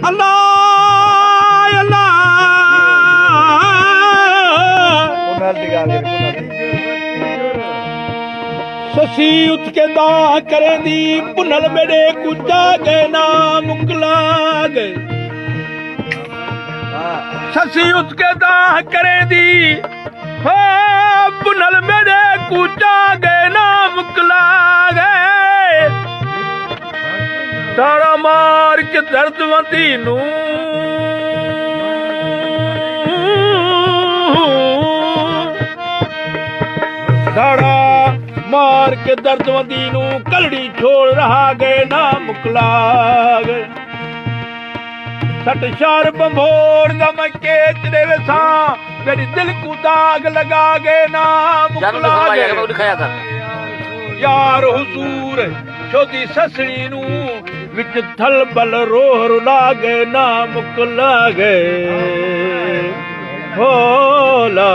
अल्लाह अल्लाह ससी उठ के दा करें दी पुनल मेरे कुचा गए ना मुकला गए ससी उठ के दा करें दी हो पुनल मेरे कुचा गए ना मुकला गए तारा मार के दर्दवंती नू तारा मार के दर्दवंती नू कलड़ी छोड़ रहा गए ना मुकला गए सट शार बंभोर दम के चले वेसा मेरी दिल को दाग लगा गए ना मुकला गए यार हुजूर छोदी ससड़ी नू विच थल बल रोह रुला गए ना मुकला गए हो ला